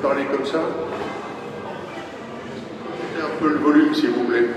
parler comme ça? Mettez un peu le volume, s'il vous plaît.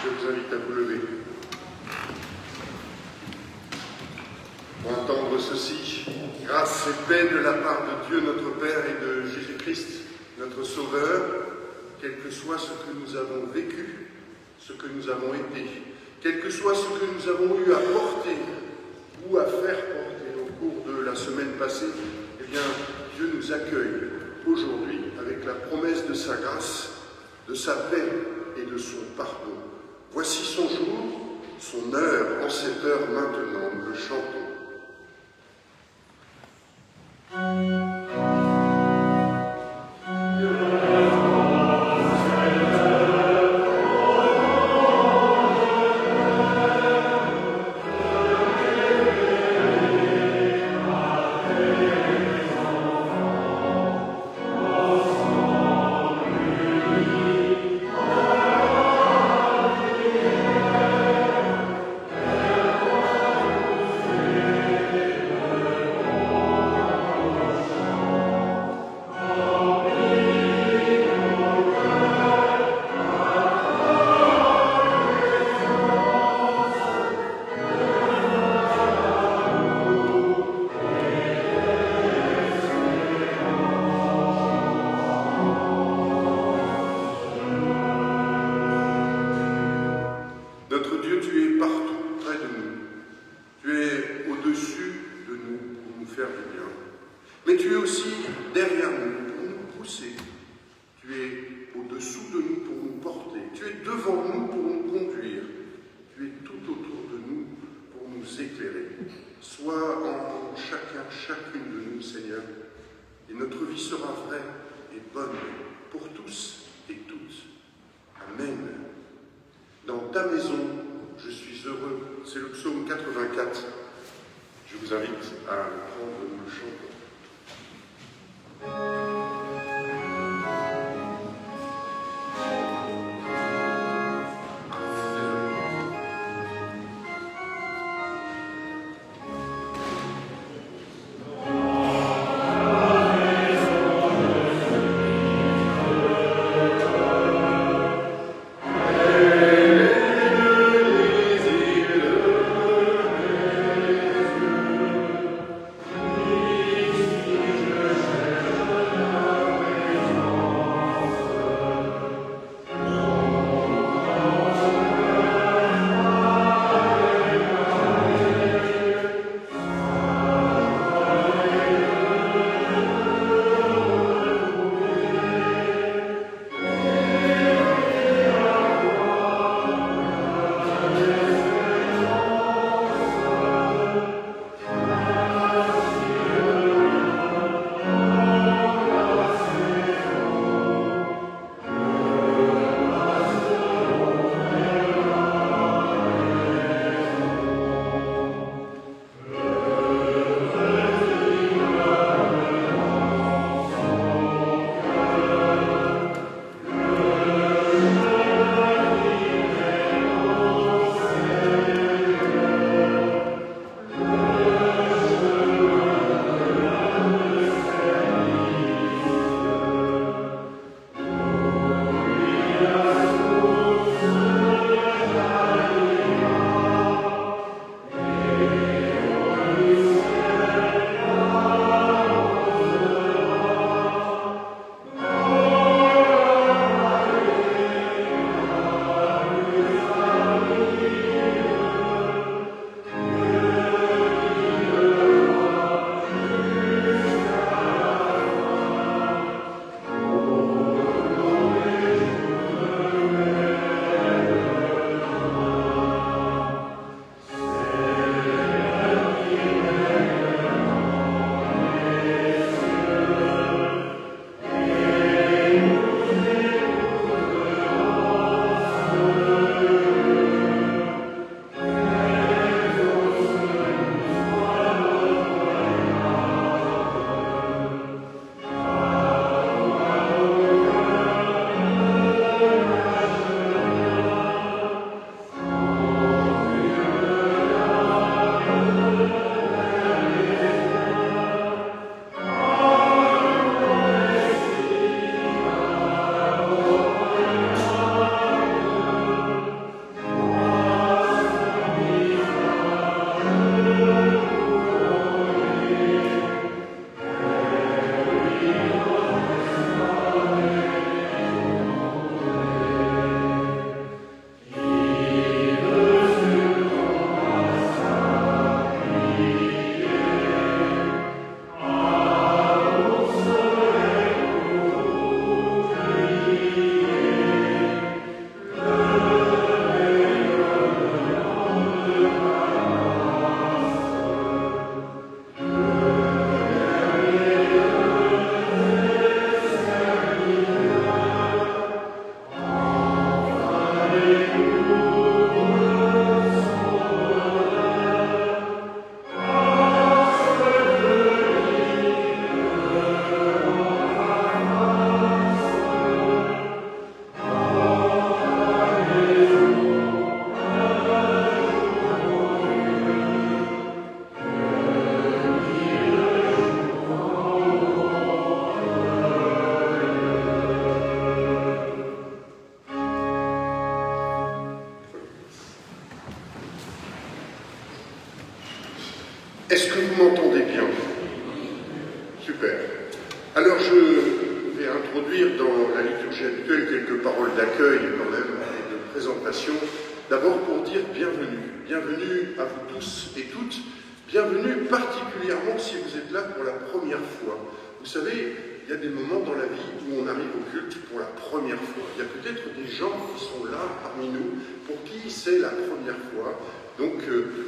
Je vous invite à vous lever. Pour entendre ceci, grâce et paix de la part de Dieu notre Père et de Jésus-Christ, notre Sauveur, quel que soit ce que nous avons vécu, ce que nous avons été, quel que soit ce que nous avons eu à porter ou à faire porter au cours de la semaine passée, eh bien, Dieu nous accueille aujourd'hui avec la promesse de sa grâce, de sa paix et de son pardon. Voici son jour, son heure, en cette heure maintenant, nous le chantons. Amen. pousser. Tu es au-dessous de nous pour nous porter. Tu es devant nous pour nous conduire. Tu es tout autour de nous pour nous éclairer. Sois en chacun, chacune de nous, Seigneur, et notre vie sera vraie et bonne pour tous et toutes. Amen. Dans ta maison, je suis heureux. C'est le psaume 84. Je vous invite à le prendre, nous le chantons. Est-ce que vous m'entendez bien? Super. Alors je vais introduire dans la liturgie habituelle quelques paroles d'accueil quand même et de présentation. D'abord pour dire bienvenue. Bienvenue à vous tous et toutes. Bienvenue particulièrement si vous êtes là pour la première fois. Vous savez, il y a des moments dans la vie où on arrive au culte pour la première fois. Il y a peut-être des gens qui sont là parmi nous pour qui c'est la première fois. Donc,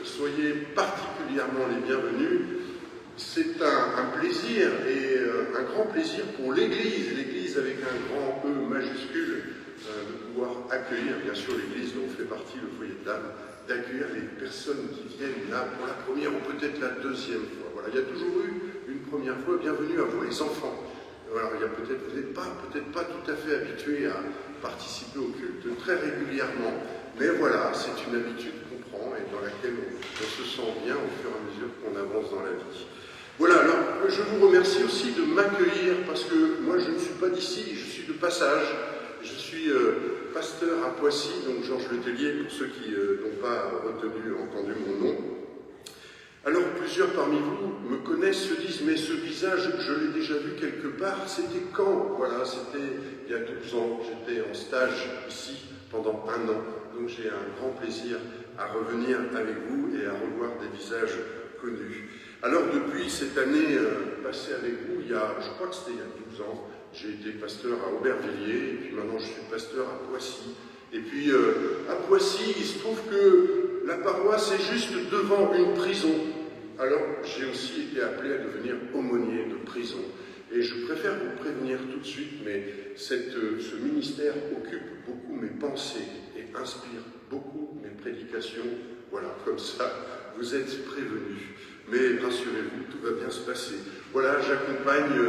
soyez particulièrement les bienvenus. C'est un plaisir et un grand plaisir pour l'Église avec un grand E majuscule, de pouvoir accueillir, bien sûr, l'Église dont fait partie le foyer de l'âme, d'accueillir les personnes qui viennent là pour la première ou peut-être la deuxième fois. Voilà, il y a toujours eu une première fois. Bienvenue à vous les enfants. Alors, il y a peut-être, vous n'êtes peut-être pas tout à fait habitués à participer au culte très régulièrement, mais voilà, c'est une habitude qu'on prend et dans laquelle on se sent bien au fur et à mesure qu'on avance dans la vie. Voilà, alors je vous remercie aussi de m'accueillir parce que moi je ne suis pas d'ici, je suis de passage. Je suis pasteur à Poissy, donc Georges Letellier, pour ceux qui n'ont pas entendu mon nom. Alors plusieurs parmi vous me connaissent, se disent, mais ce visage, je l'ai déjà vu quelque part, c'était quand? Voilà, c'était il y a 12 ans, j'étais en stage ici pendant 1 an, donc j'ai un grand plaisir à revenir avec vous et à revoir des visages connus. Alors depuis cette année passée avec vous, je crois que c'était il y a 12 ans, j'ai été pasteur à Aubervilliers, et puis maintenant je suis pasteur à Poissy. Et puis à Poissy, il se trouve que la paroisse est juste devant une prison. Alors j'ai aussi été appelé à devenir aumônier de prison. Et je préfère vous prévenir tout de suite, mais ce ministère occupe beaucoup mes pensées et inspire beaucoup mes prédications. Voilà, comme ça, vous êtes prévenus. Mais rassurez-vous, tout va bien se passer. Voilà, j'accompagne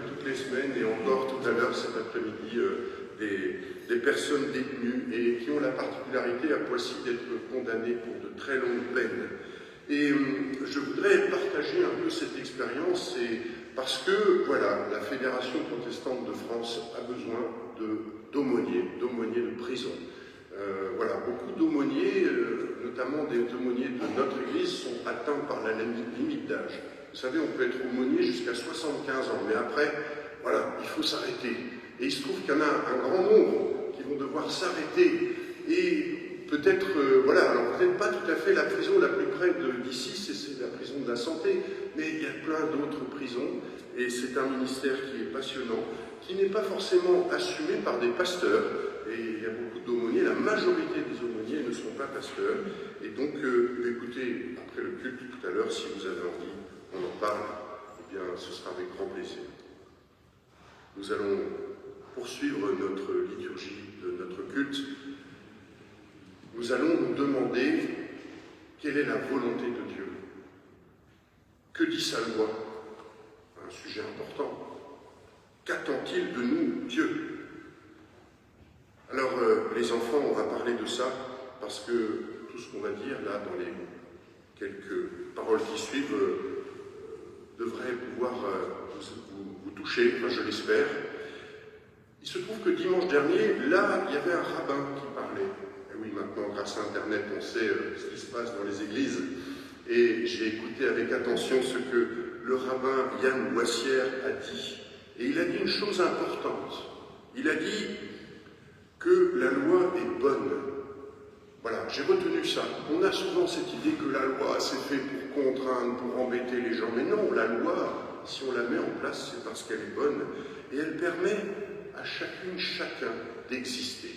toutes les semaines et encore tout à l'heure cet après-midi des personnes détenues et qui ont la particularité à Poissy d'être condamnées pour de très longues peines. Et je voudrais partager un peu cette expérience parce que, voilà, la Fédération protestante de France a besoin d'aumôniers de prison. Voilà, beaucoup d'aumôniers, notamment des aumôniers de notre Église, sont atteints par la limite d'âge. Vous savez, on peut être aumônier jusqu'à 75 ans, mais après, voilà, il faut s'arrêter. Et il se trouve qu'il y en a un grand nombre qui vont devoir s'arrêter. Et peut-être, voilà, alors peut-être pas tout à fait la prison la plus près d'ici, c'est la prison de la santé, mais il y a plein d'autres prisons. Et c'est un ministère qui est passionnant, qui n'est pas forcément assumé par des pasteurs. Et il y a beaucoup d'aumôniers, la majorité des aumôniers ne sont pas pasteurs. Et donc, écoutez, après le culte tout à l'heure, si vous avez envie, on en parle, eh bien, ce sera avec grand plaisir. Nous allons poursuivre notre liturgie de notre culte. Nous allons nous demander quelle est la volonté de Dieu. Que dit sa loi? Un sujet important. Qu'attend-il de nous, Dieu? Alors, les enfants, on va parler de ça, parce que tout ce qu'on va dire là, dans les quelques paroles qui suivent, devrait pouvoir vous toucher, enfin je l'espère. Il se trouve que dimanche dernier, là, il y avait un rabbin qui parlait. Et oui, maintenant, grâce à Internet, on sait ce qui se passe dans les églises. Et j'ai écouté avec attention ce que le rabbin Yann Boissière a dit. Et il a dit une chose importante. Il a dit que la loi est bonne. Voilà, j'ai retenu ça. On a souvent cette idée que la loi, c'est fait pour contraindre, pour embêter les gens. Mais non, la loi, si on la met en place, c'est parce qu'elle est bonne. Et elle permet à chacune, chacun d'exister,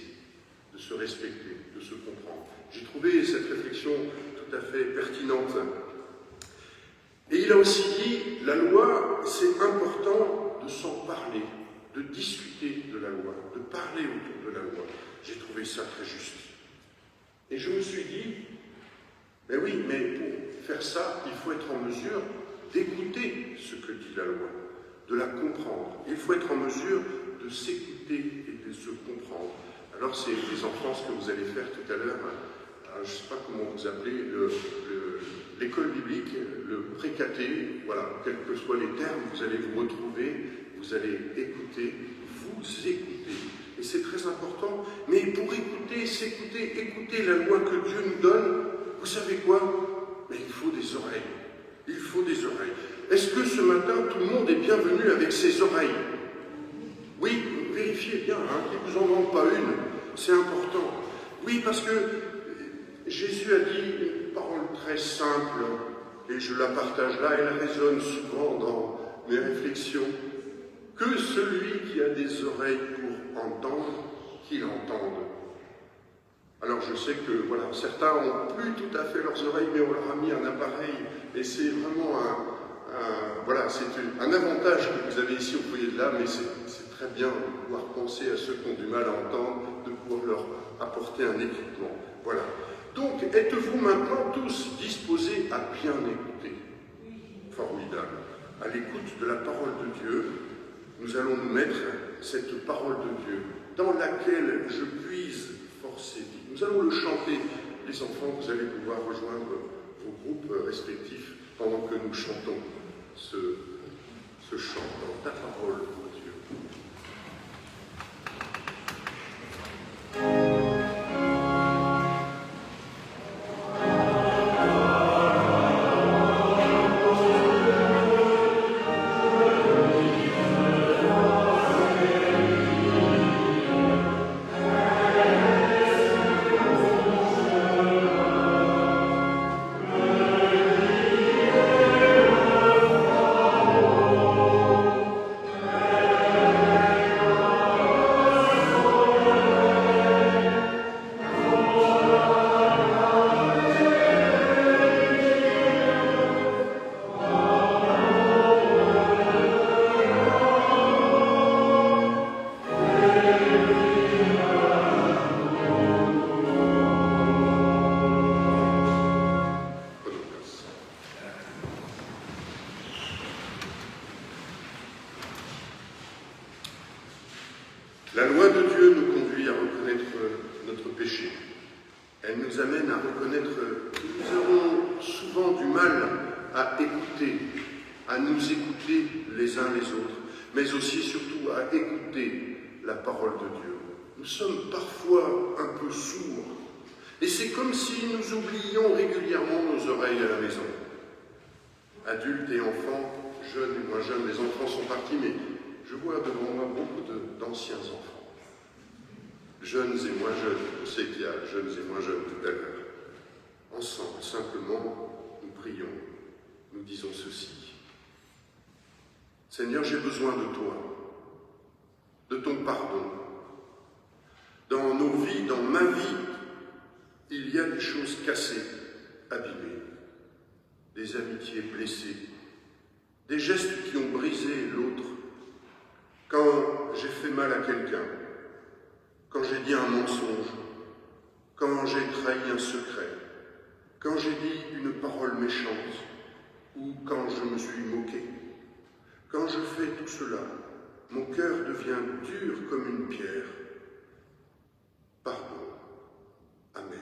de se respecter, de se comprendre. J'ai trouvé cette réflexion tout à fait pertinente. Et il a aussi dit, la loi, c'est important de s'en parler, de discuter de la loi, de parler autour de la loi. J'ai trouvé ça très juste. Et je me suis dit, mais oui, mais pour faire ça, il faut être en mesure d'écouter ce que dit la loi, de la comprendre. Il faut être en mesure de s'écouter et de se comprendre. Alors c'est les enfants, ce que vous allez faire tout à l'heure, je ne sais pas comment vous appelez, l'école biblique, le précaté, voilà, quels que soient les termes, vous allez vous retrouver, vous allez écouter, vous écouter. Et c'est très important, mais pour écouter, s'écouter, écouter la loi que Dieu nous donne, vous savez quoi? Mais il faut des oreilles. Il faut des oreilles. Est-ce que ce matin, tout le monde est bienvenu avec ses oreilles? Oui, vérifiez bien, qu'il ne vous en manque pas une, c'est important. Oui, parce que Jésus a dit une parole très simple, et je la partage là, elle résonne souvent dans mes réflexions, Que celui qui a des oreilles pour entendre, qu'il entende. Alors je sais que voilà, certains n'ont plus tout à fait leurs oreilles, mais on leur a mis un appareil, et c'est vraiment un avantage que vous avez ici au foyer de l'âme, mais c'est très bien de pouvoir penser à ceux qui ont du mal à entendre, de pouvoir leur apporter un équipement. Voilà. Donc, êtes-vous maintenant tous disposés à bien écouter? Formidable. À l'écoute de la parole de Dieu, nous allons nous mettre cette parole de Dieu dans laquelle je puise force et vie. Nous allons le chanter. Les enfants, vous allez pouvoir rejoindre vos groupes respectifs pendant que nous chantons ce chant dans ta parole, mon Dieu. La loi de Dieu nous conduit à reconnaître notre péché. Elle nous amène à reconnaître que nous avons souvent du mal à écouter, à nous écouter les uns les autres, mais aussi surtout à écouter la parole de Dieu. Nous sommes parfois un peu sourds, et c'est comme si nous oublions régulièrement nos oreilles à la maison. Adultes et enfants, jeunes et moins jeunes, les enfants sont partis, mais je vois devant moi beaucoup d'anciens enfants. Jeunes et moins jeunes, je sais qu'il y a jeunes et moins jeunes tout à l'heure. Ensemble, simplement, nous prions, nous disons ceci. Seigneur, j'ai besoin de toi, de ton pardon. Dans nos vies, dans ma vie, il y a des choses cassées, abîmées, des amitiés blessées, des gestes qui ont brisé l'autre. Quand j'ai fait mal à quelqu'un, quand j'ai dit un mensonge, quand j'ai trahi un secret, quand j'ai dit une parole méchante, ou quand je me suis moqué. Quand je fais tout cela, mon cœur devient dur comme une pierre. Pardon. Amen.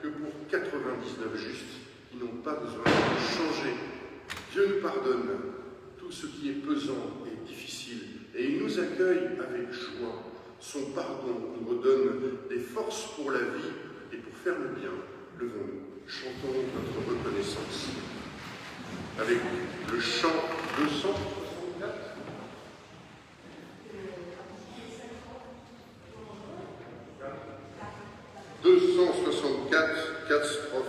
Que pour 99 justes qui n'ont pas besoin de changer. Dieu nous pardonne tout ce qui est pesant et difficile et il nous accueille avec joie. Son pardon nous redonne des forces pour la vie et pour faire le bien. Levons-nous, chantons notre reconnaissance avec le chant 264. « 264, 4 strophes.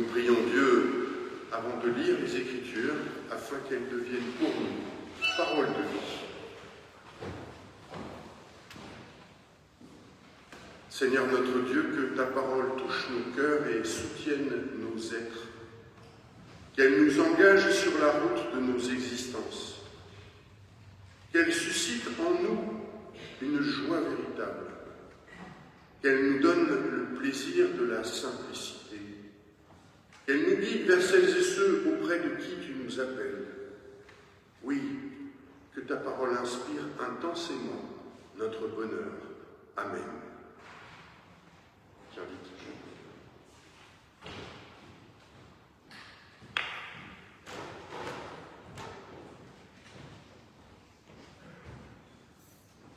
Nous prions Dieu avant de lire les Écritures afin qu'elles deviennent pour nous paroles de vie. Seigneur notre Dieu, que ta parole touche nos cœurs et soutienne nos êtres, qu'elle nous engage sur la route de nos existences, qu'elle suscite en nous une joie véritable, qu'elle nous donne le plaisir de la simplicité, qu'elle nous guide vers celles et ceux auprès de qui tu nous appelles. Oui, que ta parole inspire intensément notre bonheur. Amen. J'invite.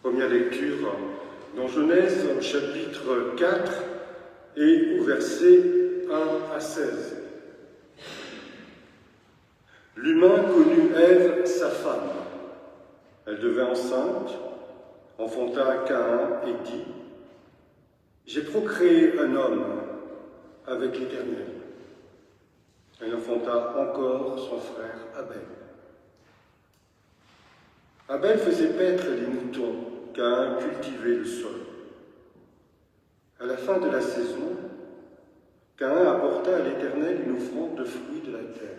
Première lecture dans Genèse au chapitre 4 et au verset 1 à 16. L'humain connut Ève, sa femme. Elle devint enceinte, enfanta Caïn et dit « J'ai procréé un homme avec l'Éternel. » Elle enfanta encore son frère Abel. Abel faisait paître les moutons, Caïn cultivait le sol. À la fin de la saison, Caïn apporta à l'Éternel une offrande de fruits de la terre.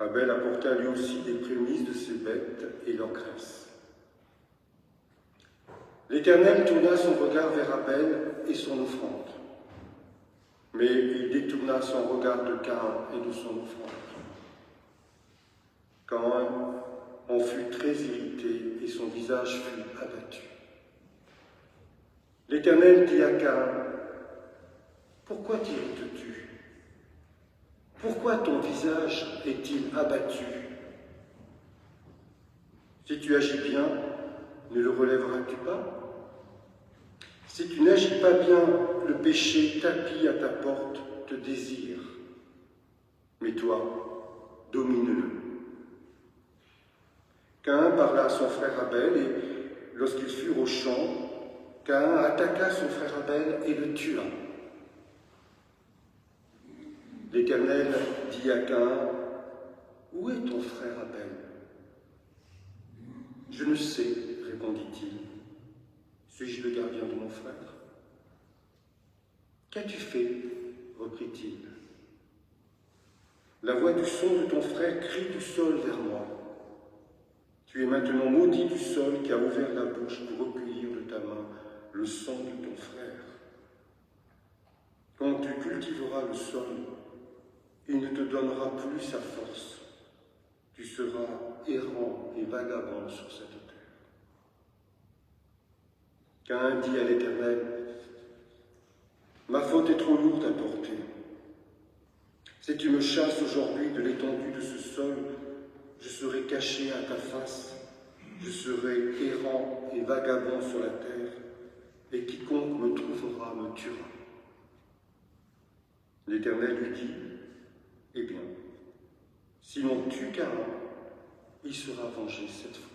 Abel apporta lui aussi des prémices de ses bêtes et leur graisse. L'Éternel tourna son regard vers Abel et son offrande, mais il détourna son regard de Caïn et de son offrande. Caïn en fut très irrité et son visage fut abattu. L'Éternel dit à Caïn, « Pourquoi t'irrites-tu? Pourquoi ton visage est-il abattu? Si tu agis bien, ne le relèveras-tu pas? Si tu n'agis pas bien, le péché tapis à ta porte te désire. Mais toi, domine-le. » Caïn parla à son frère Abel, et lorsqu'ils furent au champ, Caïn attaqua son frère Abel et le tua. L'Éternel dit à Caïn, « Où est ton frère Abel ?» « Je ne sais, répondit-il. Suis-je le gardien de mon frère ?»« Qu'as-tu fait ?» reprit-il. « La voix du son de ton frère crie du sol vers moi. Tu es maintenant maudit du sol qui a ouvert la bouche pour recueillir de ta main le sang de ton frère. Quand tu cultiveras le sol, il ne te donnera plus sa force. Tu seras errant et vagabond sur cette terre. » Caïn dit à l'Éternel, « Ma faute est trop lourde à porter. Si tu me chasses aujourd'hui de l'étendue de ce sol, je serai caché à ta face, je serai errant et vagabond sur la terre, et quiconque me trouvera me tuera. » L'Éternel lui dit, « Eh bien, si l'on tue Caïn, il sera vengé cette fois. »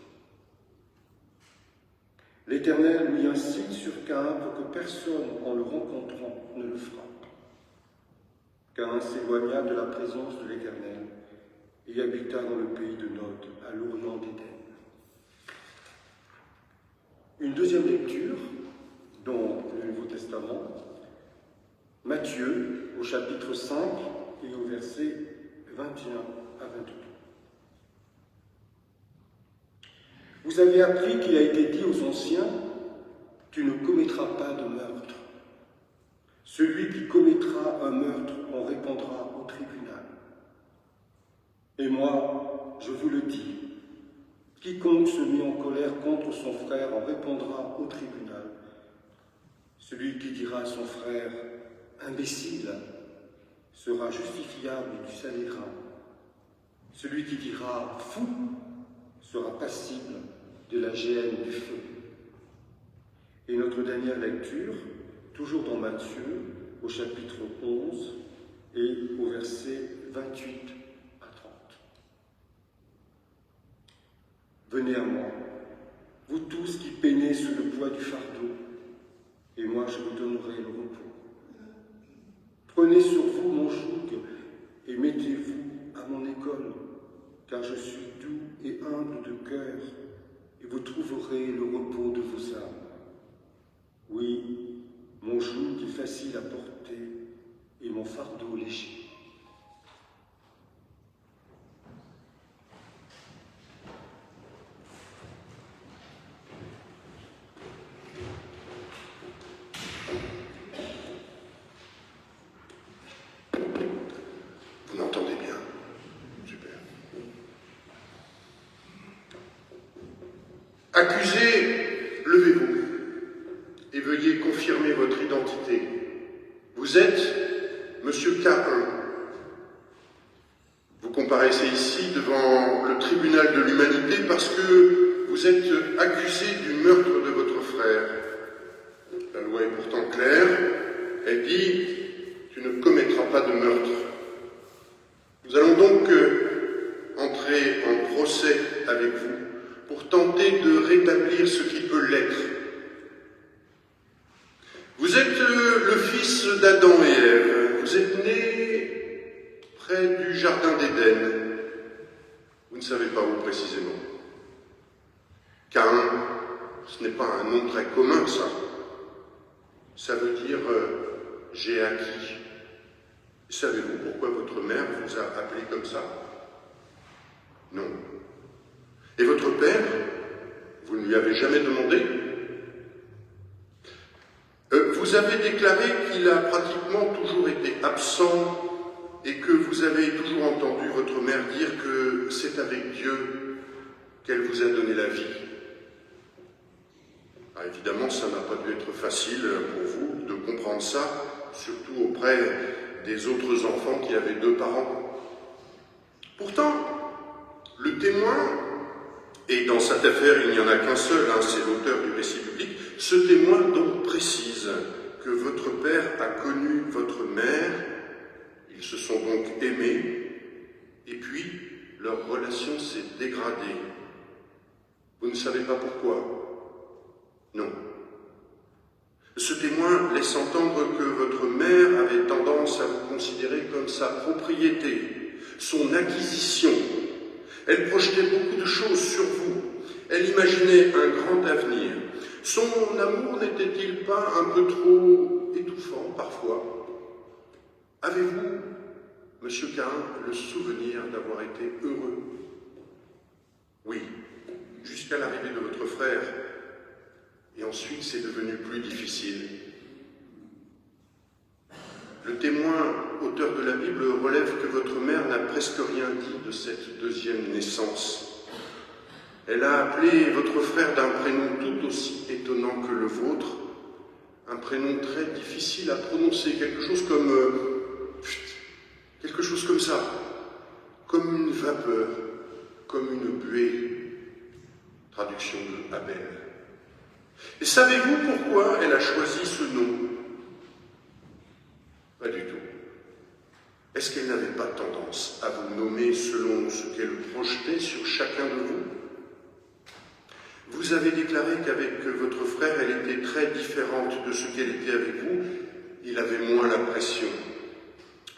L'Éternel mit un signe sur Caïn pour que personne, en le rencontrant, ne le frappe. Caïn s'éloigna de la présence de l'Éternel et habita dans le pays de Nod, à l'orient d'Éden. Une deuxième lecture dans le Nouveau Testament, Matthieu, au chapitre 5 et au verset 21 à 22. Vous avez appris qu'il a été dit aux anciens, « Tu ne commettras pas de meurtre. Celui qui commettra un meurtre en répondra au tribunal. Et moi, je vous le dis, quiconque se met en colère contre son frère en répondra au tribunal. Celui qui dira à son frère, « Imbécile », sera justifiable du Sanhédrin. Celui qui dira « Fou » sera passible de la géhenne du feu. Et notre dernière lecture, toujours dans Matthieu, au chapitre 11 et au verset 28 à 30. Venez à moi, vous tous qui peinez sous le poids du fardeau, et moi je vous donnerai le repos. Prenez sur vous mon joug et mettez-vous à mon école, car je suis doux et humble de cœur, et vous trouverez le repos de vos âmes. Oui, mon joug est facile à porter et mon fardeau léger. Vous m'entendez bien? Super. Accusés, levez-vous et veuillez confirmer votre identité. Vous êtes Monsieur K1. Vous comparaissez ici devant le tribunal de l'humanité parce que vous êtes accusé du meurtre de votre frère. La loi est pourtant claire. Elle dit « Tu ne commettras pas de meurtre ». Nous allons donc entrer en procès avec vous pour tenter de rétablir ce qui peut l'être. Vous êtes le fils d'Adam et Ève. Vous êtes né près du jardin d'Éden. Vous ne savez pas où précisément. Caïn, ce n'est pas un nom très commun, ça. Ça veut dire j'ai acquis. Savez-vous pourquoi votre mère vous a appelé comme ça? Non. Et votre père, vous ne lui avez jamais demandé? Vous avez déclaré qu'il a pratiquement toujours été absent et que vous avez toujours entendu votre mère dire que c'est avec Dieu qu'elle vous a donné la vie. Ah, évidemment, ça n'a pas dû être facile pour vous de comprendre ça, surtout auprès des autres enfants qui avaient 2 parents. Pourtant, le témoin, et dans cette affaire il n'y en a qu'un seul, c'est l'auteur du récit biblique, ce témoin donc précise que votre père a connu votre mère, ils se sont donc aimés, et puis leur relation s'est dégradée. Vous ne savez pas pourquoi? Non. Ce témoin laisse entendre que votre mère avait tendance à vous considérer comme sa propriété, son acquisition. Elle projetait beaucoup de choses sur vous. Elle imaginait un grand avenir. Son amour n'était-il pas un peu trop étouffant parfois? Avez-vous, Monsieur Caïn, le souvenir d'avoir été heureux? Oui, jusqu'à l'arrivée de votre frère. Et ensuite, c'est devenu plus difficile. Le témoin, auteur de la Bible, relève que votre mère n'a presque rien dit de cette deuxième naissance. Elle a appelé votre frère d'un prénom tout aussi étonnant que le vôtre, un prénom très difficile à prononcer, quelque chose comme ça, comme une vapeur, comme une buée. Traduction de Abel. Et savez-vous pourquoi elle a choisi ce nom? Pas du tout. Est-ce qu'elle n'avait pas tendance à vous nommer selon ce qu'elle projetait sur chacun de vous? Vous avez déclaré qu'avec votre frère, elle était très différente de ce qu'elle était avec vous. Il avait moins la pression.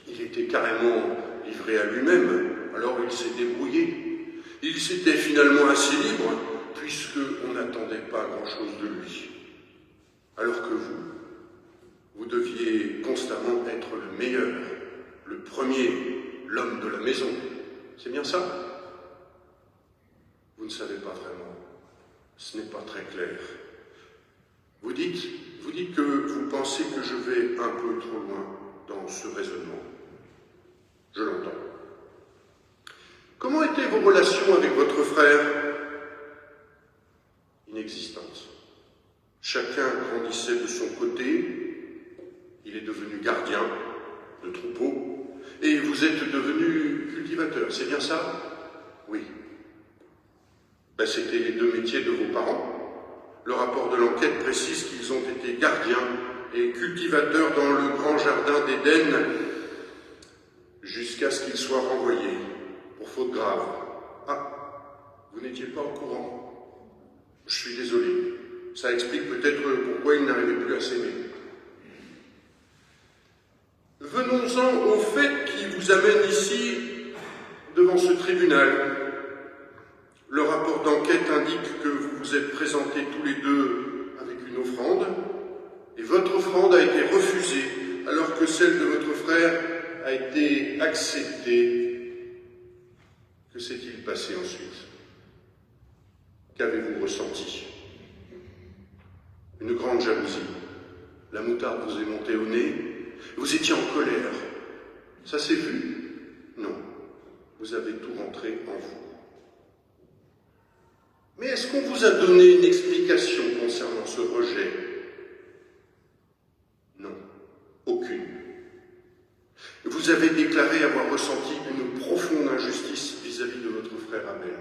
Il était carrément livré à lui-même, alors il s'est débrouillé. Il s'était finalement assez libre, puisqu'on n'attendait pas grand-chose de lui. Alors que vous deviez constamment être le meilleur, le premier, l'homme de la maison. C'est bien ça? Vous ne savez pas vraiment. Ce n'est pas très clair. Vous dites que vous pensez que je vais un peu trop loin dans ce raisonnement. Je l'entends. Comment étaient vos relations avec votre frère? Inexistantes. Chacun grandissait de son côté. Il est devenu gardien de troupeau. Et vous êtes devenu cultivateur, c'est bien ça? Oui. C'était les 2 métiers de vos parents. Le rapport de l'enquête précise qu'ils ont été gardiens et cultivateurs dans le grand jardin d'Éden jusqu'à ce qu'ils soient renvoyés pour faute grave. Ah, vous n'étiez pas au courant. Je suis désolé. Ça explique peut-être pourquoi ils n'arrivaient plus à s'aimer. Venons vous amène ici, devant ce tribunal. Le rapport d'enquête indique que vous vous êtes présentés tous les deux avec une offrande, et votre offrande a été refusée, alors que celle de votre frère a été acceptée. Que s'est-il passé ensuite? Qu'avez-vous ressenti? Une grande jalousie. La moutarde vous est montée au nez. Vous étiez en colère. Ça s'est vu? Non. Vous avez tout rentré en vous. Mais est-ce qu'on vous a donné une explication concernant ce rejet? Non. Aucune. Vous avez déclaré avoir ressenti une profonde injustice vis-à-vis de votre frère Abel.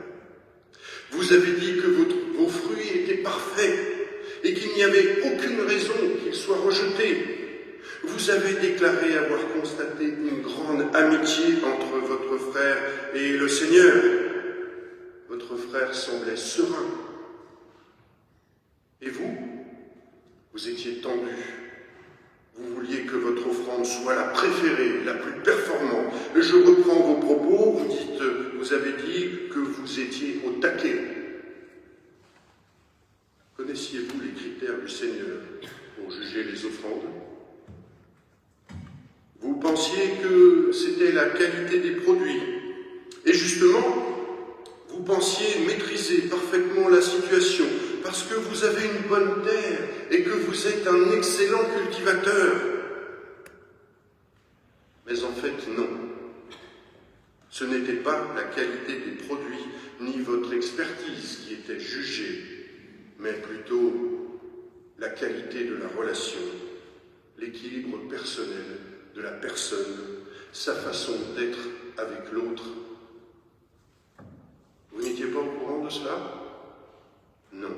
Vous avez dit que vos fruits étaient parfaits et qu'il n'y avait aucune raison qu'ils soient rejetés. Vous avez déclaré avoir constaté une grande amitié entre votre frère et le Seigneur. Votre frère semblait serein. Et vous? Vous étiez tendu. Vous vouliez que votre offrande soit la préférée, la plus performante. Je reprends vos propos, vous avez dit que vous étiez au taquet. Connaissiez-vous les critères du Seigneur pour juger les offrandes? Vous pensiez que c'était la qualité des produits. Et justement, vous pensiez maîtriser parfaitement la situation parce que vous avez une bonne terre et que vous êtes un excellent cultivateur. Mais en fait, non. Ce n'était pas la qualité des produits ni votre expertise qui était jugée, mais plutôt la qualité de la relation, l'équilibre personnel de la personne, sa façon d'être avec l'autre. Vous n'étiez pas au courant de cela? Non.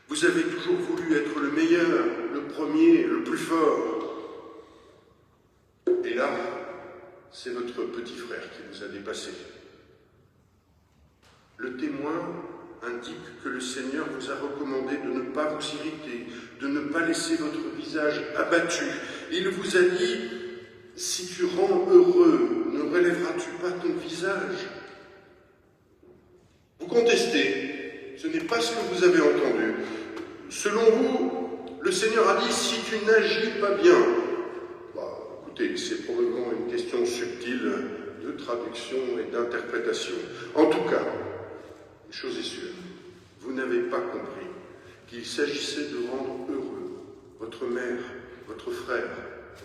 Vous avez toujours voulu être le meilleur, le premier, le plus fort. Et là, c'est votre petit frère qui vous a dépassé. Le témoin indique que le Seigneur vous a recommandé de ne pas vous irriter, de ne pas laisser votre visage abattu. Il vous a dit, si tu rends heureux, ne relèveras-tu pas ton visage? Vous contestez, ce n'est pas ce que vous avez entendu. Selon vous, le Seigneur a dit, si tu n'agis pas bien, écoutez, c'est probablement une question subtile de traduction et d'interprétation. En tout cas, une chose est sûre, vous n'avez pas compris qu'il s'agissait de rendre heureux votre mère, votre frère,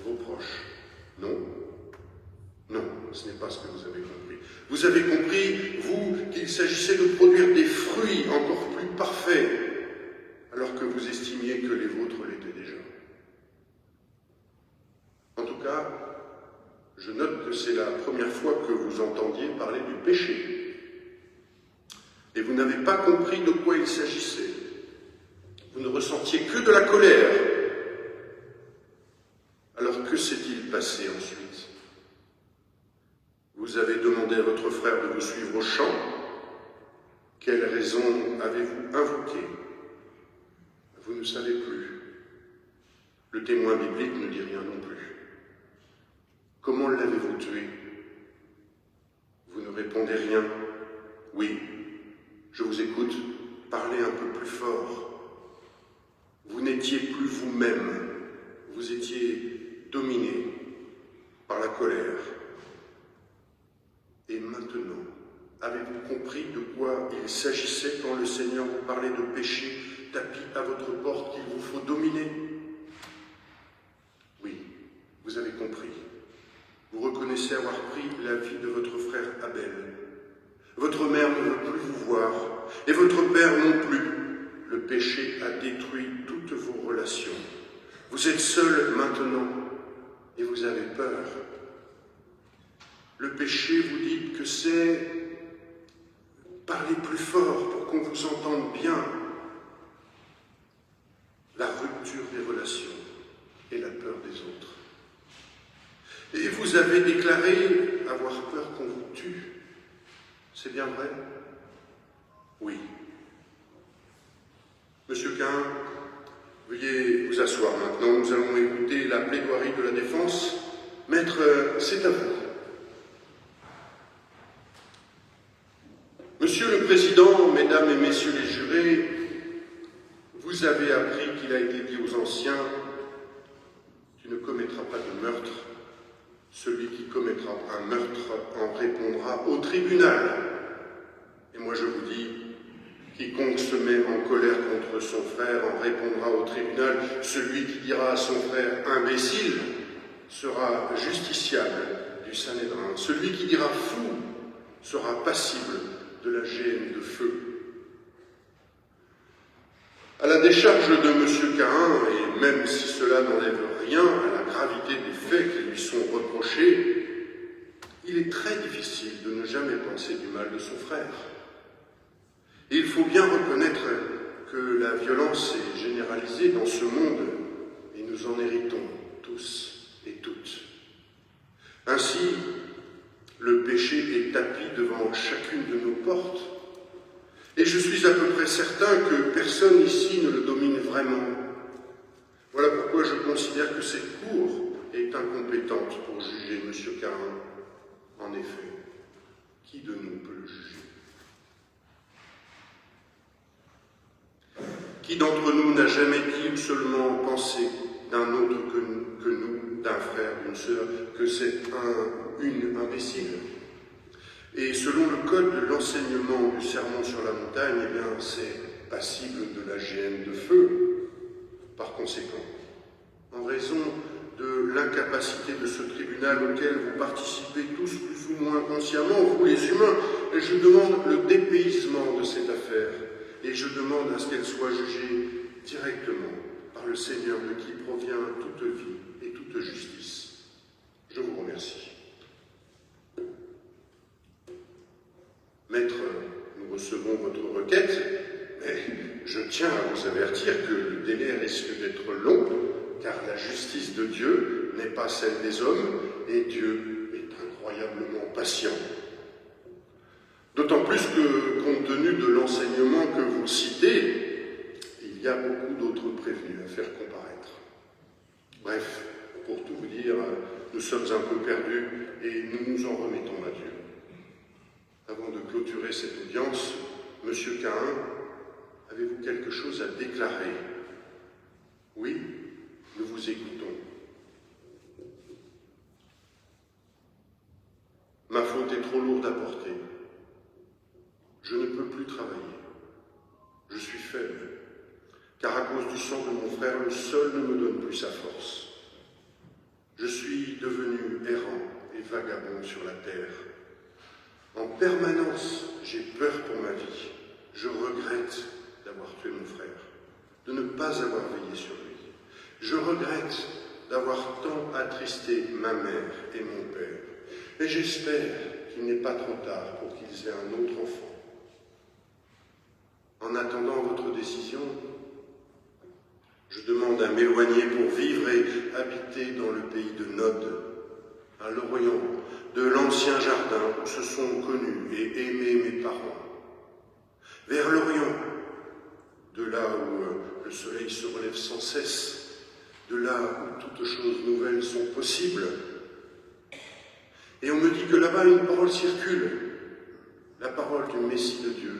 vos proches. Non, non, ce n'est pas ce que vous avez compris. Vous avez compris, vous, qu'il s'agissait de produire des fruits encore plus parfaits, alors que vous estimiez que les vôtres l'étaient déjà. En tout cas, je note que c'est la première fois que vous entendiez parler du péché. Et vous n'avez pas compris de quoi il s'agissait. Vous ne ressentiez que de la colère. Alors que s'est-il passé ensuite? Vous avez demandé à votre frère de vous suivre au champ. Quelle raison avez-vous invoquée? Vous ne savez plus. Le témoin biblique ne dit rien non plus. Comment l'avez-vous tué? Vous ne répondez rien. Oui, je vous écoute. Parlez un peu plus fort. Vous n'étiez plus vous-même. Vous étiez dominé par la colère. Et maintenant, avez-vous compris de quoi il s'agissait quand le Seigneur vous parlait de péché tapis à votre porte qu'il vous faut dominer? Oui, vous avez compris. Vous reconnaissez avoir pris la vie de votre frère Abel. Votre mère ne veut plus vous voir, et votre père non plus. Le péché a détruit toutes vos relations. Vous êtes seul maintenant, et vous avez peur. Le péché, vous dites que c'est parler plus fort pour qu'on vous entende bien. La rupture des relations et la peur des autres. Et vous avez déclaré avoir peur qu'on vous tue. C'est bien vrai? Oui. Monsieur Quin, veuillez vous asseoir maintenant. Nous allons écouter la plaidoirie de la défense Maître, c'est à vous. Monsieur le Président, Mesdames et Messieurs les jurés, vous avez appris qu'il a été dit aux anciens « Tu ne commettras pas de meurtre. Celui qui commettra un meurtre en répondra au tribunal. » Et moi je vous dis, quiconque se met en colère contre son frère en répondra au tribunal. Celui qui dira à son frère « imbécile » sera justiciable du Sanhédrin. Celui qui dira « fou » sera passible de la géhenne de feu. À la décharge de M. Caïn, et même si cela n'enlève rien à la gravité des faits qui lui sont reprochés, il est très difficile de ne jamais penser du mal de son frère. Et il faut bien reconnaître que la violence est généralisée dans ce monde et nous en héritons tous et toutes. Ainsi, le péché est tapi devant chacune de nos portes. Et je suis à peu près certain que personne ici ne le domine vraiment. Voilà pourquoi je considère que cette cour est incompétente pour juger M. Caïn. En effet, qui de nous peut le juger? Qui d'entre nous n'a jamais dit ou seulement pensé d'un autre que nous, d'un frère, d'une sœur, que c'est une imbécile? Et selon le code de l'enseignement du sermon sur la montagne, eh bien, c'est passible de la géhenne de feu. Par conséquent, en raison de l'incapacité de ce tribunal auquel vous participez tous plus ou moins consciemment, vous les humains, je demande le dépaysement de cette affaire et je demande à ce qu'elle soit jugée directement par le Seigneur de qui provient toute vie et toute justice. Je vous remercie. Maître, nous recevons votre requête, mais je tiens à vous avertir que le délai risque d'être long, car la justice de Dieu n'est pas celle des hommes, et Dieu est incroyablement patient. D'autant plus que, compte tenu de l'enseignement que vous citez, il y a beaucoup d'autres prévenus à faire comparaître. Bref, pour tout vous dire, nous sommes un peu perdus et nous nous en remettons à Dieu. Avant de clôturer cette audience, M. Caïn, avez-vous quelque chose à déclarer? Oui, nous vous écoutons. Ma faute est trop lourde à porter. Je ne peux plus travailler. Je suis faible, car à cause du sang de mon frère, le sol ne me donne plus sa force. Je suis devenu errant et vagabond sur la terre. En permanence, j'ai peur pour ma vie. Je regrette d'avoir tué mon frère, de ne pas avoir veillé sur lui. Je regrette d'avoir tant attristé ma mère et mon père. Et j'espère qu'il n'est pas trop tard pour qu'ils aient un autre enfant. En attendant votre décision, je demande à m'éloigner pour vivre et habiter dans le pays de Nod, à l'Orient, de l'ancien jardin où se sont connus et aimés mes parents. Vers l'Orient, de là où le soleil se relève sans cesse, de là où toutes choses nouvelles sont possibles. Et on me dit que là-bas une parole circule, la parole du Messie de Dieu,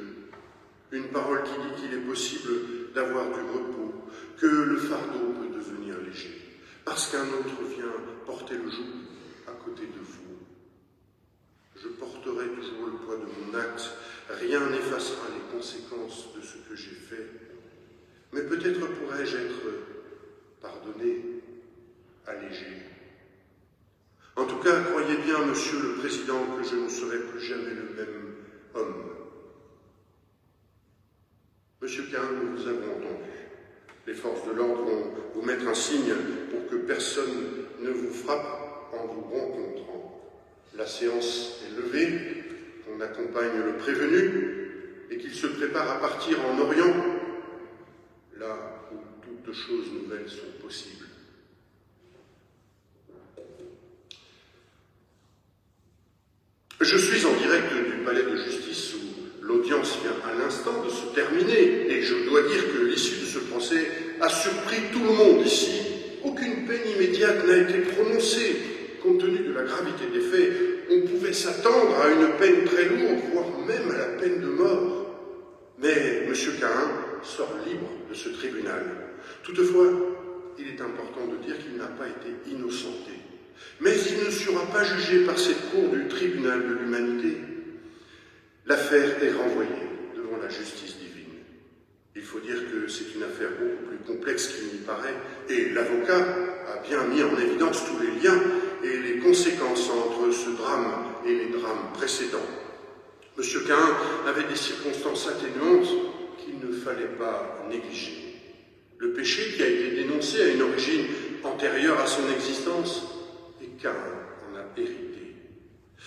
une parole qui dit qu'il est possible d'avoir du repos, que le fardeau peut devenir léger, parce qu'un autre vient porter le joug à côté de vous. Je porterai toujours le poids de mon acte, rien n'effacera les conséquences de ce que j'ai fait, mais peut-être pourrais-je être pardonné, allégé. En tout cas, croyez bien, Monsieur le Président, que je ne serai plus jamais le même homme. Monsieur Caïn, nous vous avons entendu. Les forces de l'ordre vont vous mettre un signe pour que personne ne vous frappe en vous rencontrant. La séance est levée, on accompagne le prévenu et qu'il se prépare à partir en Orient, là où toutes choses nouvelles sont possibles. Je suis en direct du palais de justice où l'audience vient à l'instant de se terminer et je dois dire que l'issue de ce procès a surpris tout le monde ici. Aucune peine immédiate n'a été prononcée. compte tenu de la gravité des faits, on pouvait s'attendre à une peine très lourde, voire même à la peine de mort. Mais M. Caïn sort libre de ce tribunal. Toutefois, il est important de dire qu'il n'a pas été innocenté. Mais il ne sera pas jugé par cette cour du tribunal de l'humanité. L'affaire est renvoyée devant la justice divine. Il faut dire que c'est une affaire beaucoup plus complexe qu'il n'y paraît, et l'avocat a bien mis en évidence tous les liens et les conséquences entre ce drame et les drames précédents. M. Caïn avait des circonstances atténuantes qu'il ne fallait pas négliger. Le péché qui a été dénoncé a une origine antérieure à son existence, et Caïn en a hérité.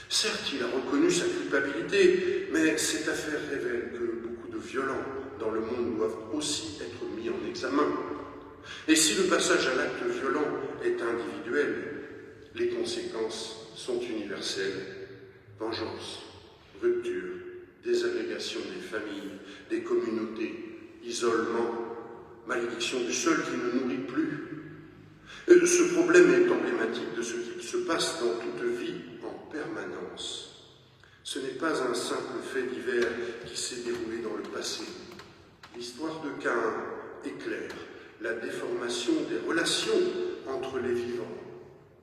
Certes, il a reconnu sa culpabilité, mais cette affaire révèle que beaucoup de violents dans le monde doivent aussi être mis en examen. Et si le passage à l'acte violent est individuel, les conséquences sont universelles. Vengeance, rupture, désagrégation des familles, des communautés, isolement, malédiction du sol qui ne nourrit plus. Ce problème est emblématique de ce qu'il se passe dans toute vie en permanence. Ce n'est pas un simple fait divers qui s'est déroulé dans le passé. L'histoire de Caïn éclaire la déformation des relations entre les vivants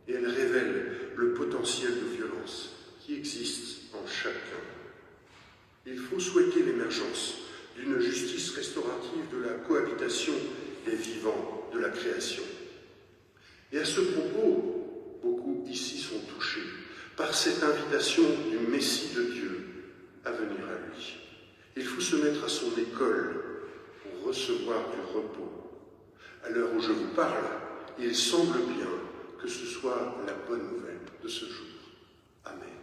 et elle révèle le potentiel de violence qui existe en chacun. Il faut souhaiter l'émergence d'une justice restaurative de la cohabitation des vivants de la création. Et à ce propos, beaucoup ici sont touchés par cette invitation du Messie de Dieu à venir à lui. Il faut se mettre à son école pour recevoir du repos. À l'heure où je vous parle, il semble bien que ce soit la bonne nouvelle de ce jour. Amen.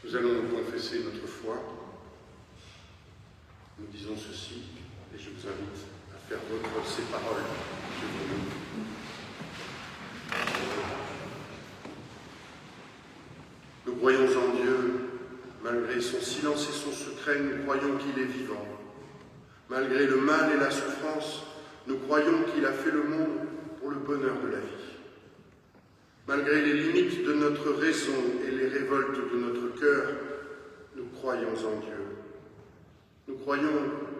Nous allons confesser notre foi. Nous disons ceci, et je vous invite à faire vôtre ces paroles devant nous. Nous croyons en Dieu, malgré son silence et son secret, nous croyons qu'il est vivant. Malgré le mal et la souffrance, nous croyons qu'il a fait le monde pour le bonheur de la vie. Malgré les limites de notre raison et les révoltes de notre cœur, nous croyons en Dieu. Nous croyons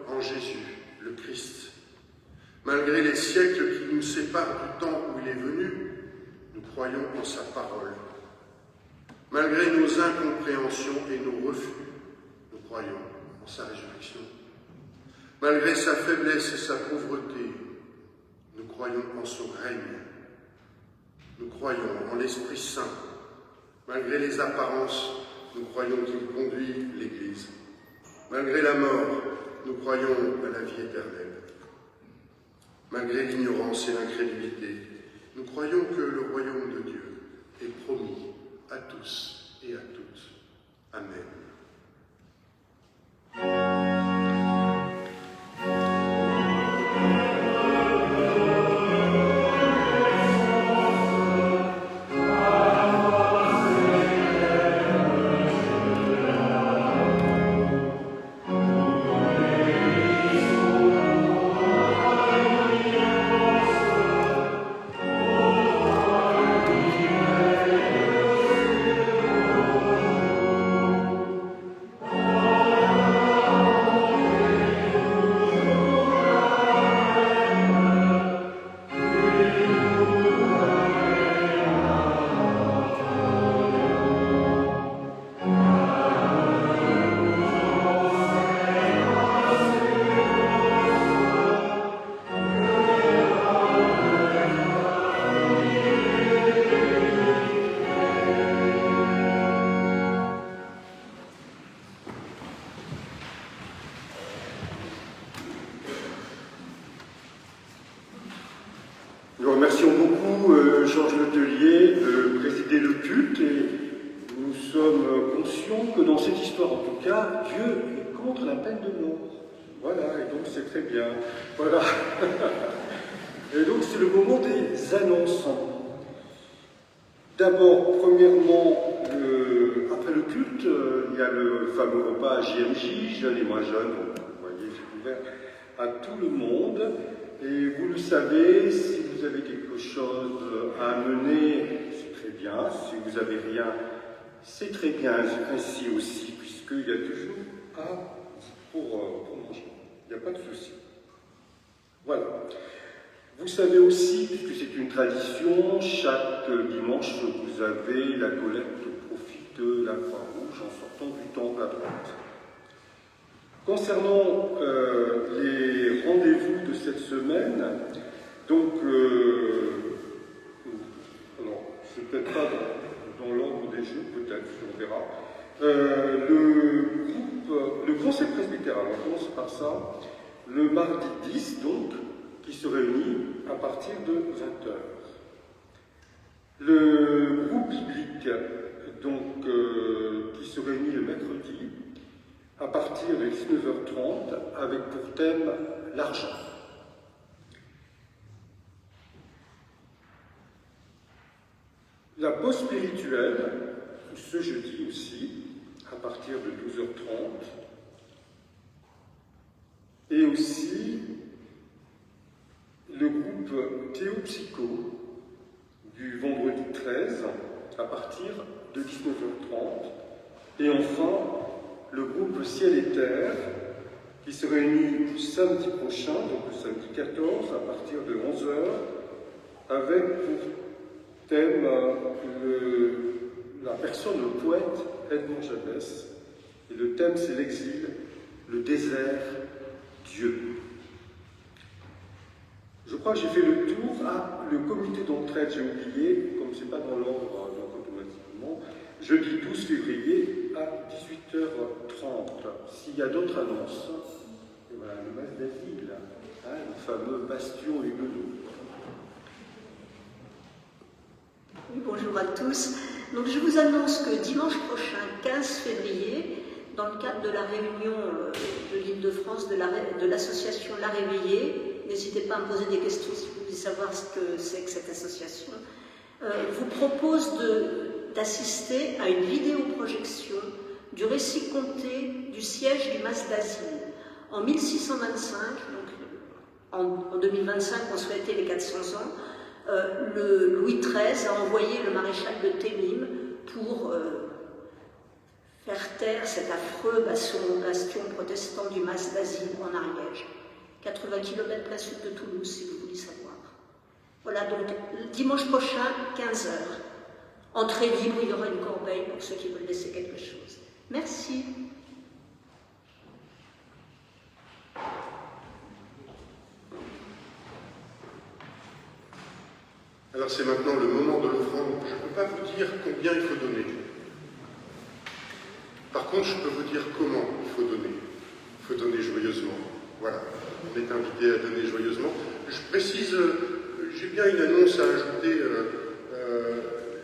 en Jésus, le Christ. Malgré les siècles qui nous séparent du temps où il est venu, nous croyons en sa parole. Malgré nos incompréhensions et nos refus, nous croyons en sa résurrection. Malgré sa faiblesse et sa pauvreté, nous croyons en son règne. Nous croyons en l'Esprit Saint. Malgré les apparences, nous croyons qu'il conduit l'Église. Malgré la mort, nous croyons à la vie éternelle. Malgré l'ignorance et l'incrédulité, nous croyons que le royaume de Dieu est promis à tous et à toutes. Amen. Nous remercions beaucoup Georges Letellier de présider le culte et nous sommes conscients que dans cette histoire, en tout cas, Dieu est contre la peine de mort. Voilà, et donc c'est très bien. Voilà. Et donc c'est le moment des annonces. D'abord, premièrement, après le culte, il y a le fameux repas JMJ, jeunes et moins jeunes. Vous voyez, c'est ouvert à tout le monde. Et vous le savez, si vous avez quelque chose à amener, c'est très bien. Si vous n'avez rien, c'est très bien ainsi aussi, puisqu'il y a toujours pour manger. Il n'y a pas de souci. Voilà. Vous savez aussi, puisque c'est une tradition, chaque dimanche, vous avez la collecte au profit de la Croix-Rouge en sortant du temple à droite. Concernant les rendez-vous de cette semaine, donc, alors, c'est peut-être pas dans l'ordre des jeux, peut-être, on verra. Le conseil presbytéral, on commence par ça, le mardi 10, donc, qui se réunit à partir de 20h. Le groupe biblique, donc, qui se réunit le mercredi, à partir de 19h30, avec pour thème l'argent. La pause spirituelle, ce jeudi aussi, à partir de 12h30, et aussi le groupe Théopsycho du vendredi 13, à partir de 19h30, et enfin le groupe Ciel et Terre, qui se réunit samedi prochain, donc le samedi 14, à partir de 11h, avec pour thème la personne, le poète Edmond Jabès. Et le thème, c'est l'exil, le désert, Dieu. Je crois que j'ai fait le tour. Le comité d'entraide, j'ai oublié, comme c'est pas dans l'ordre, donc automatiquement, jeudi 12 février à 18h30. S'il y a d'autres annonces, et voilà, le Mas d'Asile, le fameux bastion huguenot. Oui, bonjour à tous. Donc je vous annonce que dimanche prochain, 15 février, dans le cadre de la réunion de l'Île-de-France de l'association La Réveillée, n'hésitez pas à me poser des questions si vous voulez savoir ce que c'est que cette association, vous propose d'assister à une vidéoprojection du récit conté du siège du Mas d'Asile. En 1625, donc en 2025 on souhaitait les 400 ans, Louis XIII a envoyé le maréchal de Témim pour faire taire cet affreux bastion protestant du Mas d'Asile en Ariège. 80 km plein sud de Toulouse, si vous voulez savoir. Voilà, donc dimanche prochain, 15h. Entrée libre, il y aura une corbeille pour ceux qui veulent laisser quelque chose. Merci. Alors c'est maintenant le moment de l'offrande. Je ne peux pas vous dire combien il faut donner. Par contre, je peux vous dire comment il faut donner. Il faut donner joyeusement. Voilà, on est invité à donner joyeusement. Je précise, j'ai bien une annonce à ajouter.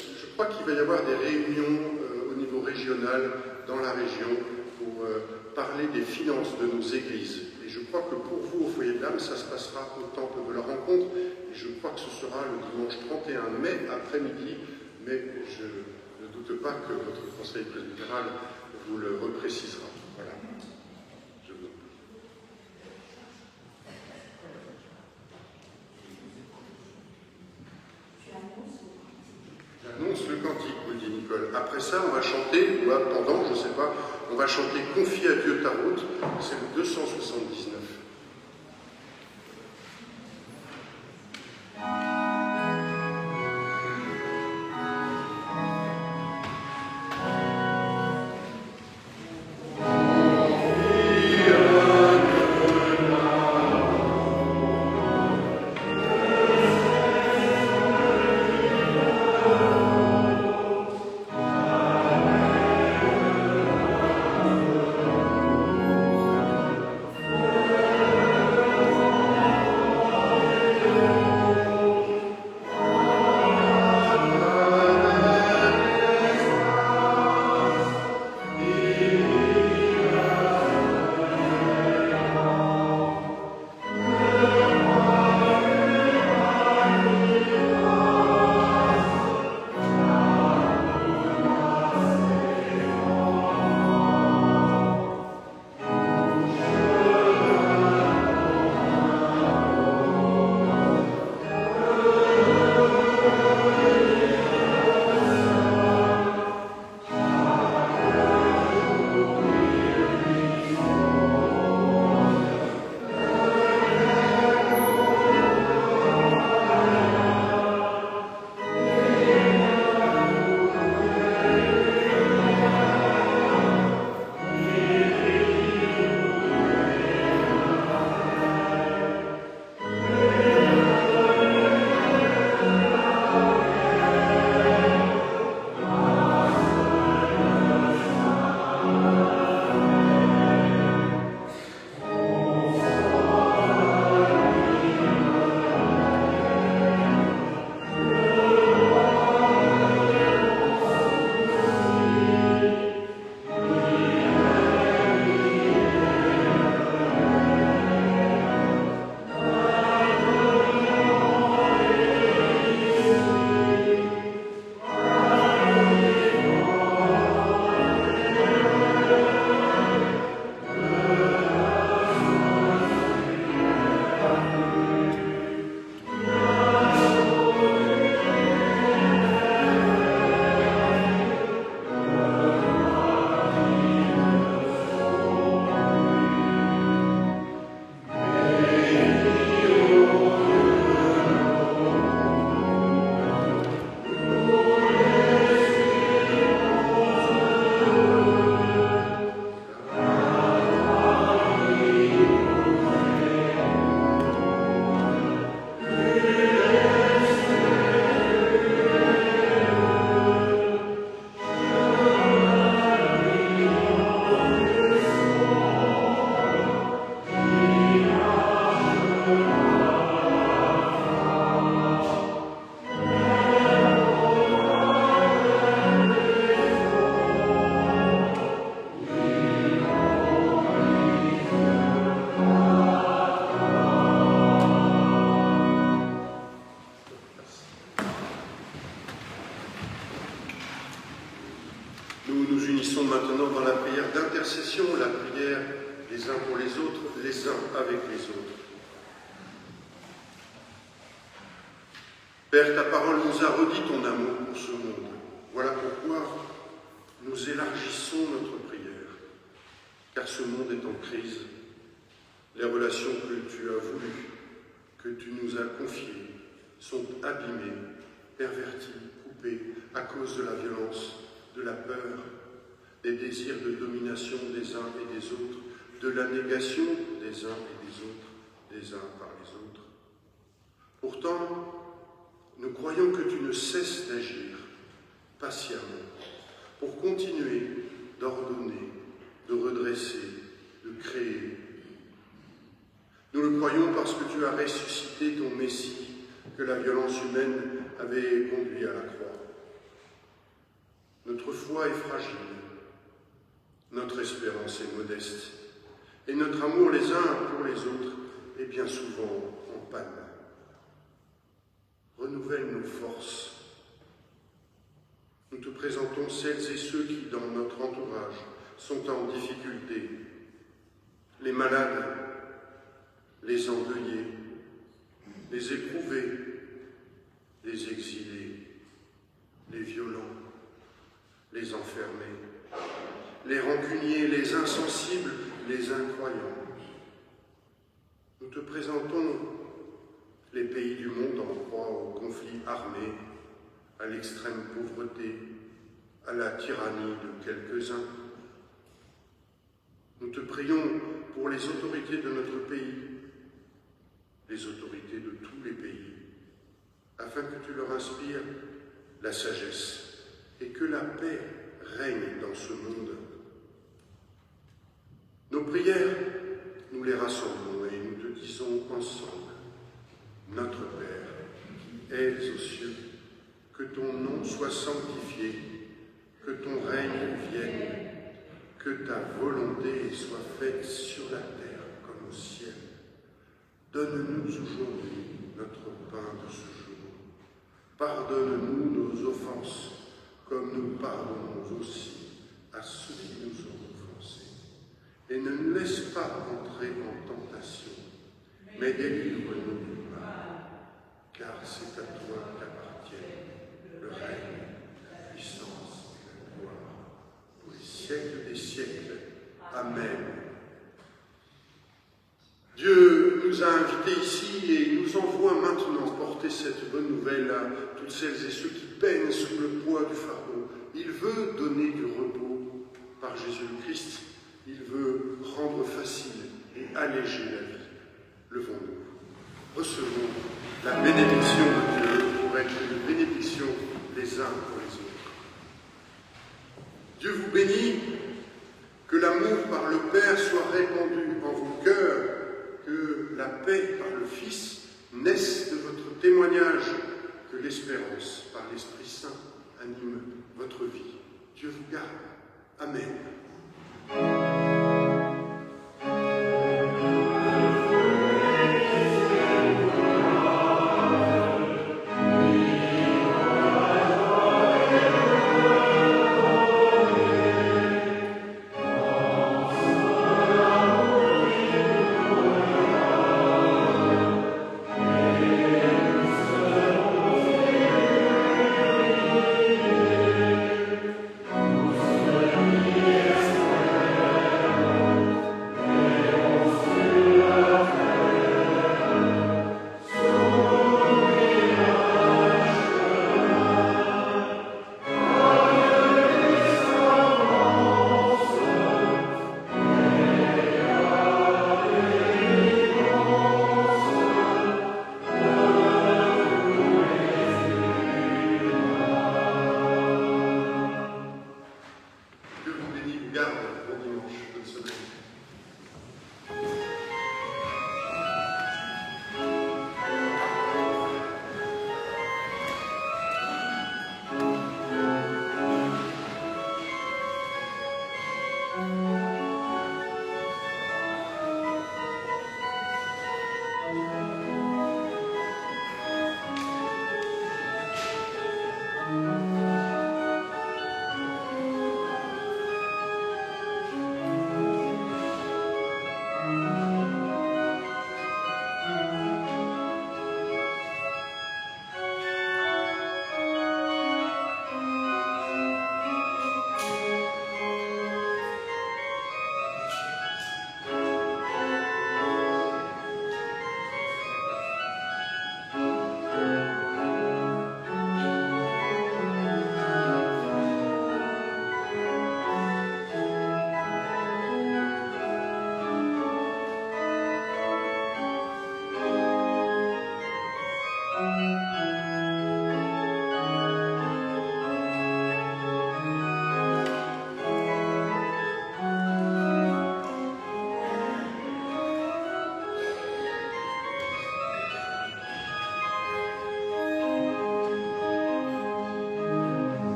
Je crois qu'il va y avoir des réunions au niveau régional dans la région pour parler des finances de nos églises. Et je crois que pour vous, au foyer de l'âme, ça se passera au temple de la rencontre. Et je crois que ce sera le dimanche 31 mai après-midi. Mais je ne doute pas que votre conseil presbytéral vous le reprécisera. Voilà. Je vous... J'annonce le cantique, vous dit Nicole. Après ça, on va chanter, ou pendant, je ne sais pas, on va chanter « Confie à Dieu ta route », c'est le 279. Nous nous unissons maintenant dans la prière d'intercession, la prière les uns pour les autres, les uns avec les autres. Père, ta parole nous a redit ton amour pour ce monde. Voilà pourquoi nous élargissons notre prière, car ce monde est en crise. Les relations que tu as voulues, que tu nous as confiées, sont abîmées, perverties, coupées à cause de la violence, de la peur, des désirs de domination des uns et des autres, de la négation des uns et des autres, des uns par les autres. Pourtant, nous croyons que tu ne cesses d'agir patiemment pour continuer d'ordonner, de redresser, de créer. Nous le croyons parce que tu as ressuscité ton Messie, que la violence humaine avait conduit à la croix. Notre foi est fragile, notre espérance est modeste, et notre amour les uns pour les autres est bien souvent en panne. Renouvelle nos forces. Nous te présentons celles et ceux qui, dans notre entourage, sont en difficulté, les malades, les endeuillés, les éprouvés, les exilés, les violents, les enfermés, les rancuniers, les insensibles, les incroyants. Nous te présentons les pays du monde en proie aux conflits armés, à l'extrême pauvreté, à la tyrannie de quelques-uns. Nous te prions pour les autorités de notre pays, les autorités de tous les pays, afin que tu leur inspires la sagesse et que la paix règne dans ce monde. Nos prières, nous les rassemblons et nous te disons ensemble: Notre Père, qui es aux cieux, que ton nom soit sanctifié, que ton règne vienne, que ta volonté soit faite sur la terre comme au ciel. Donne-nous aujourd'hui notre pain de ce jour. Pardonne-nous nos offenses, comme nous pardonnons aussi à ceux qui nous ont offensés. Et ne nous laisse pas entrer en tentation, mais délivre-nous du mal, car c'est à toi qu'appartiennent le règne, la puissance et la gloire, pour les siècles des siècles. Amen. Dieu nous a invités ici et nous envoie maintenant porter cette bonne nouvelle à toutes celles et ceux qui peinent sous le poids du fardeau. Il veut donner du repos par Jésus-Christ. Il veut rendre facile et alléger la vie. Levons-nous. Recevons la bénédiction de Dieu pour être une bénédiction les uns pour les autres. Dieu vous bénit, que l'amour par le Père soit répandu en vos cœurs, que la paix par le Fils naisse de votre témoignage, que l'espérance par l'Esprit Saint anime votre vie. Dieu vous garde. Amen.